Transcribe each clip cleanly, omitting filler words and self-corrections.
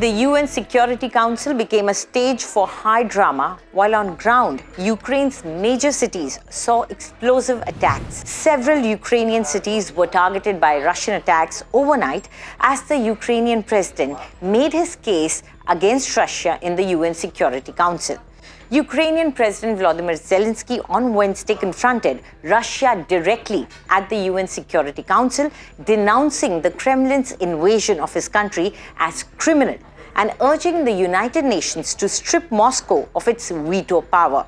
The UN Security Council became a stage for high drama, while on ground, Ukraine's major cities saw explosive attacks. Several Ukrainian cities were targeted by Russian attacks overnight as the Ukrainian president made his case against Russia in the UN Security Council. Ukrainian President Volodymyr Zelensky on Wednesday confronted Russia directly at the UN Security Council, denouncing the Kremlin's invasion of his country as criminal and urging the United Nations to strip Moscow of its veto power.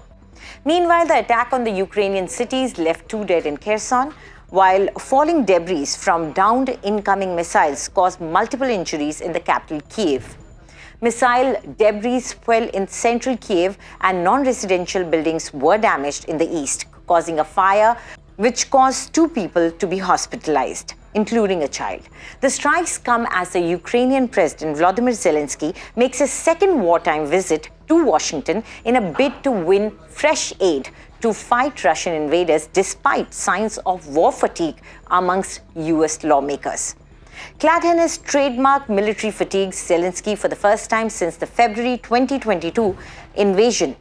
Meanwhile, the attack on the Ukrainian cities left 2 dead in Kherson, while falling debris from downed incoming missiles caused multiple injuries in the capital Kyiv. Missile debris fell in central Kyiv and non-residential buildings were damaged in the east, causing a fire which caused 2 people to be hospitalized, including a child. The strikes come as the Ukrainian President Volodymyr Zelensky makes a second wartime visit to Washington in a bid to win fresh aid to fight Russian invaders despite signs of war fatigue amongst US lawmakers. Clad in his trademark military fatigues, Zelensky, for the first time since the February 2022 invasion,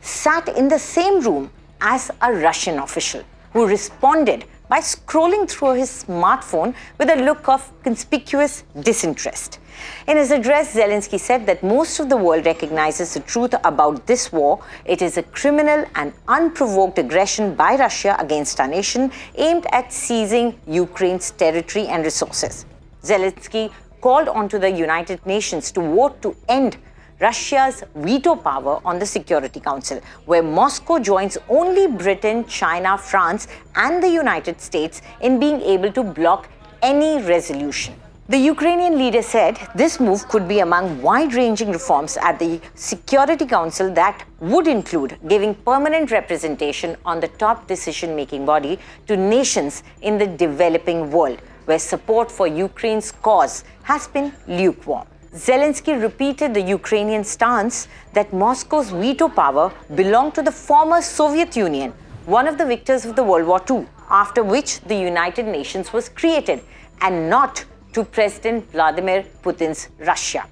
sat in the same room as a Russian official who responded by scrolling through his smartphone with a look of conspicuous disinterest. In his address, Zelensky said that most of the world recognizes the truth about this war. It is a criminal and unprovoked aggression by Russia against our nation aimed at seizing Ukraine's territory and resources. Zelensky called onto the United Nations to vote to end Russia's veto power on the Security Council, where Moscow joins only Britain, China, France, and the United States in being able to block any resolution. The Ukrainian leader said this move could be among wide-ranging reforms at the Security Council that would include giving permanent representation on the top decision-making body to nations in the developing world, where support for Ukraine's cause has been lukewarm. Zelensky repeated the Ukrainian stance that Moscow's veto power belonged to the former Soviet Union, one of the victors of the World War II, after which the United Nations was created, and not to President Vladimir Putin's Russia.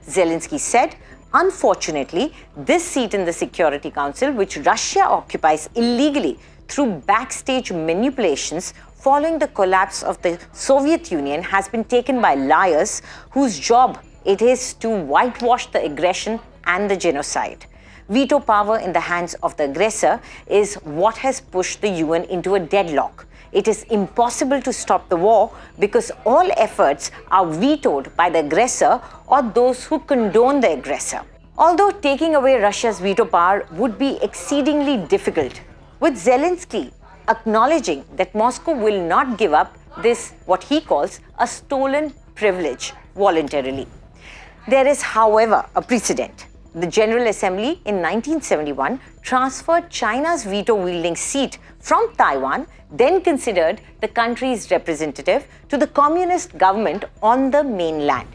Zelensky said, unfortunately, this seat in the Security Council, which Russia occupies illegally through backstage manipulations following the collapse of the Soviet Union, has been taken by liars whose job it is to whitewash the aggression and the genocide. Veto power in the hands of the aggressor is what has pushed the UN into a deadlock. It is impossible to stop the war because all efforts are vetoed by the aggressor or those who condone the aggressor. Although taking away Russia's veto power would be exceedingly difficult, with Zelensky acknowledging that Moscow will not give up this, what he calls, a stolen privilege voluntarily. There is, however, a precedent. The General Assembly in 1971 transferred China's veto-wielding seat from Taiwan, then considered the country's representative, to the communist government on the mainland.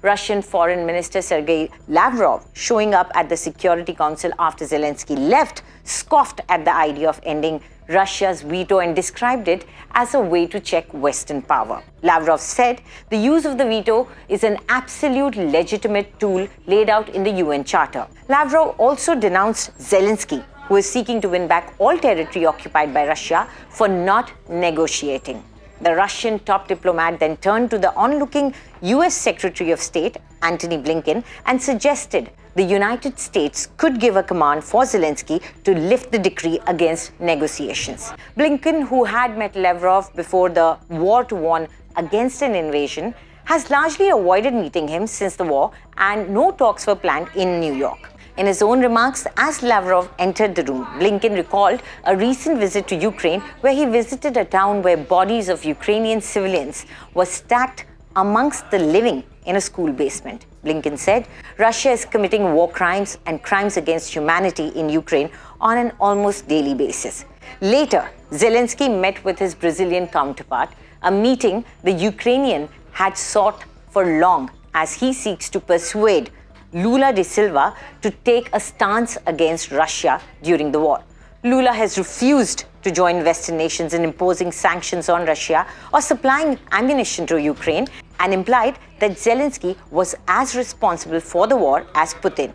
Russian Foreign Minister Sergei Lavrov, showing up at the Security Council after Zelensky left, scoffed at the idea of ending Russia's veto and described it as a way to check Western power. Lavrov said the use of the veto is an absolute legitimate tool laid out in the UN Charter. Lavrov also denounced Zelensky, who is seeking to win back all territory occupied by Russia, for not negotiating. The Russian top diplomat then turned to the onlooking US Secretary of State, Antony Blinken, and suggested the United States could give a command for Zelensky to lift the decree against negotiations. Blinken, who had met Lavrov before the war to warn against an invasion, has largely avoided meeting him since the war, and no talks were planned in New York. In his own remarks, as Lavrov entered the room, Blinken recalled a recent visit to Ukraine where he visited a town where bodies of Ukrainian civilians were stacked amongst the living in a school basement. Blinken said Russia is committing war crimes and crimes against humanity in Ukraine on an almost daily basis. Later, Zelensky met with his Brazilian counterpart, a meeting the Ukrainian had sought for long as he seeks to persuade Lula da Silva to take a stance against Russia during the war. Lula has refused to join Western nations in imposing sanctions on Russia or supplying ammunition to Ukraine. and implied that Zelensky was as responsible for the war as Putin.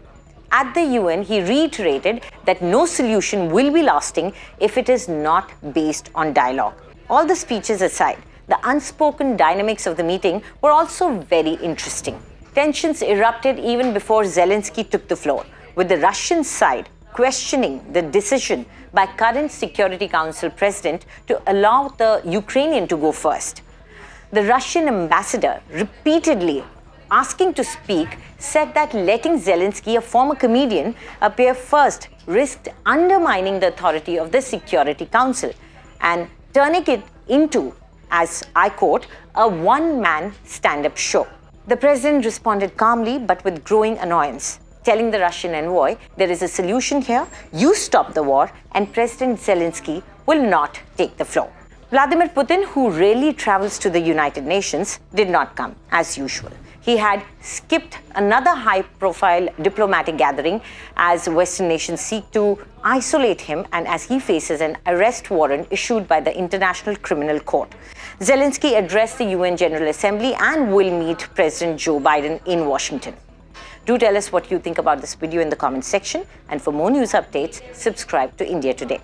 At the UN, he reiterated that no solution will be lasting if it is not based on dialogue. All the speeches aside, the unspoken dynamics of the meeting were also very interesting. Tensions erupted even before Zelensky took the floor, with the Russian side questioning the decision by current Security Council President to allow the Ukrainian to go first. The Russian ambassador, repeatedly asking to speak, said that letting Zelensky, a former comedian, appear first risked undermining the authority of the Security Council and turning it into, as I quote, a one-man stand-up show. The president responded calmly but with growing annoyance, telling the Russian envoy, there is a solution here, you stop the war, and President Zelensky will not take the floor. Vladimir Putin, who rarely travels to the United Nations, did not come, as usual. He had skipped another high-profile diplomatic gathering as Western nations seek to isolate him and as he faces an arrest warrant issued by the International Criminal Court. Zelensky addressed the UN General Assembly and will meet President Joe Biden in Washington. Do tell us what you think about this video in the comment section, and for more news updates, subscribe to India Today.